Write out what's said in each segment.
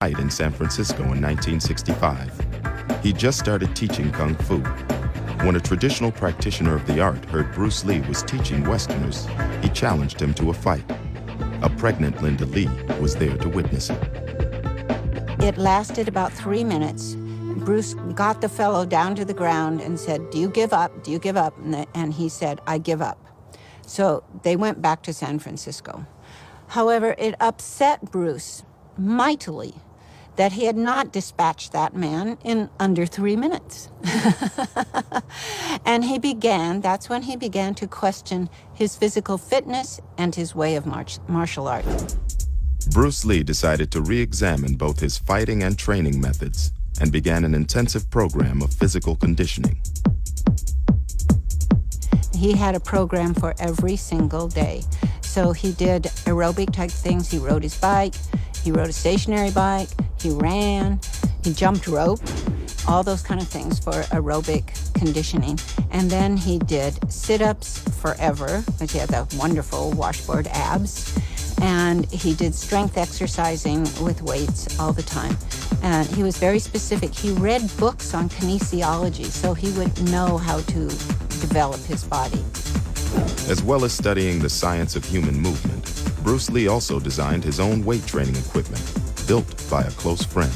height in San Francisco in 1965. He just started teaching Kung Fu. When a traditional practitioner of the art heard Bruce Lee was teaching Westerners, he challenged him to a fight. A pregnant Linda Lee was there to witness it. It lasted about 3 minutes. Bruce got the fellow down to the ground and said, "Do you give up? Do you give up?" And he said, "I give up." So they went back to San Francisco. However, it upset Bruce mightily that he had not dispatched that man in under 3 minutes. And that's when he began to question his physical fitness and his way of martial arts. Bruce Lee decided to re-examine both his fighting and training methods and began an intensive program of physical conditioning. He had a program for every single day. So he did aerobic type things. He rode his bike, he rode a stationary bike, he ran, he jumped rope, all those kind of things for aerobic conditioning. And then he did sit-ups forever, because he had the wonderful washboard abs. And he did strength exercising with weights all the time. And he was very specific. He read books on kinesiology, so he would know how to develop his body. As well as studying the science of human movement, Bruce Lee also designed his own weight training equipment, built by a close friend.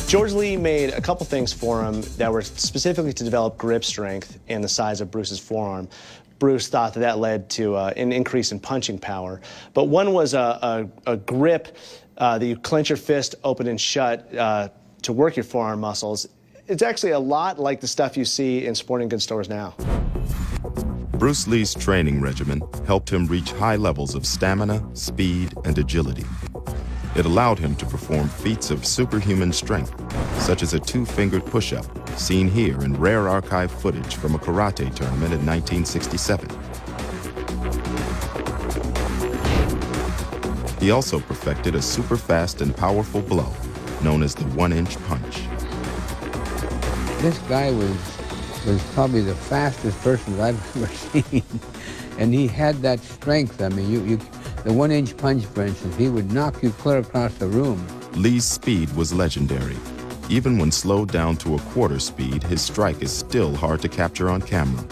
George Lee made a couple things for him that were specifically to develop grip strength and the size of Bruce's forearm. Bruce thought that led to an increase in punching power. But one was a grip that you clench your fist open and shut to work your forearm muscles. It's actually a lot like the stuff you see in sporting goods stores now. Bruce Lee's training regimen helped him reach high levels of stamina, speed, and agility. It allowed him to perform feats of superhuman strength, such as a two-fingered push-up, seen here in rare archive footage from a karate tournament in 1967. He also perfected a super-fast and powerful blow, known as the one-inch punch. This guy was probably the fastest person I've ever seen. And he had that strength. I mean, the one-inch punch, for instance, he would knock you clear across the room. Lee's speed was legendary. Even when slowed down to a quarter speed, his strike is still hard to capture on camera.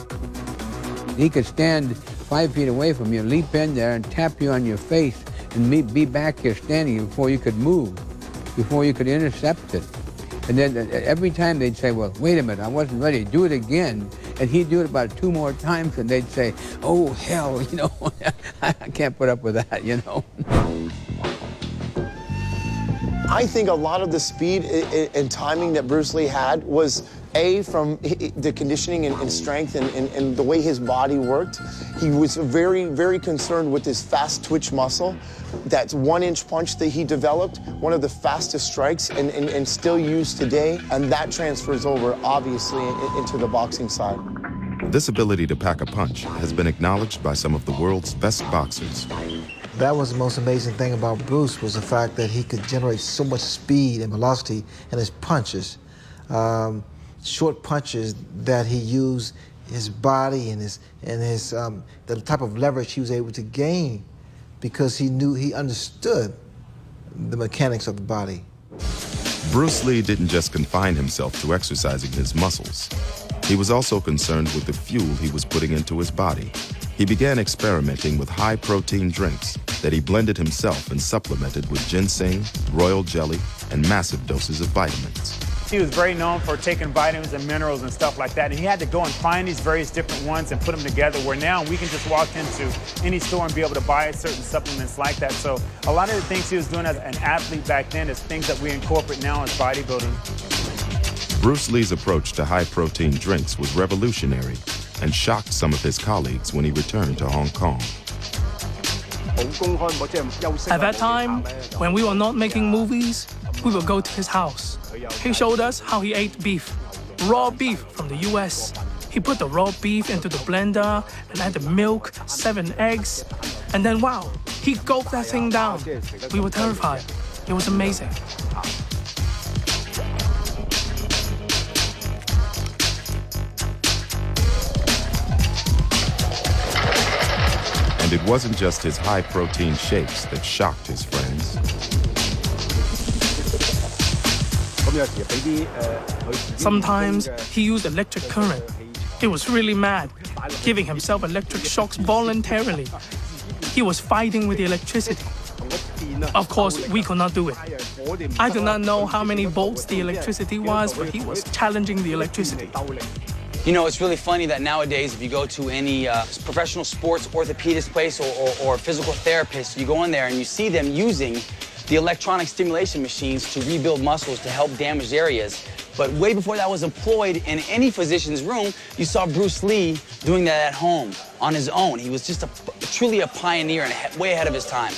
He could stand 5 feet away from you, leap in there and tap you on your face and be back here standing before you could move, before you could intercept it. And then every time they'd say, "Well, wait a minute, I wasn't ready, do it again." And he'd do it about 2 more times, and they'd say, "Oh, hell, you know, I can't put up with that, you know." I think a lot of the speed and timing that Bruce Lee had was from the conditioning and strength and the way his body worked. He was very, very concerned with his fast twitch muscle. That one-inch punch that he developed, one of the fastest strikes and still used today, and that transfers over, obviously, into the boxing side. This ability to pack a punch has been acknowledged by some of the world's best boxers. That was the most amazing thing about Bruce, was the fact that he could generate so much speed and velocity in his punches. Short punches that he used his body and the type of leverage he was able to gain, because he understood the mechanics of the body. Bruce Lee didn't just confine himself to exercising his muscles. He was also concerned with the fuel he was putting into his body. He began experimenting with high-protein drinks that he blended himself and supplemented with ginseng, royal jelly, and massive doses of vitamins. He was very known for taking vitamins and minerals and stuff like that, and he had to go and find these various different ones and put them together, where now we can just walk into any store and be able to buy certain supplements like that. So a lot of the things he was doing as an athlete back then is things that we incorporate now as bodybuilders. Bruce Lee's approach to high-protein drinks was revolutionary and shocked some of his colleagues when he returned to Hong Kong. At that time, when we were not making movies, we would go to his house. He showed us how he ate beef, raw beef from the US. He put the raw beef into the blender and added milk, 7 eggs, and then wow, he gulped that thing down. We were terrified. It was amazing. And it wasn't just his high-protein shakes that shocked his friends. Sometimes he used electric current. He was really mad, giving himself electric shocks voluntarily. He was fighting with the electricity. Of course, we could not do it. I do not know how many volts the electricity was, but he was challenging the electricity. You know, it's really funny that nowadays, if you go to any professional sports orthopedist place or physical therapist, you go in there and you see them using the electronic stimulation machines to rebuild muscles to help damaged areas. But way before that was employed in any physician's room, you saw Bruce Lee doing that at home on his own. He was just truly a pioneer and way ahead of his time.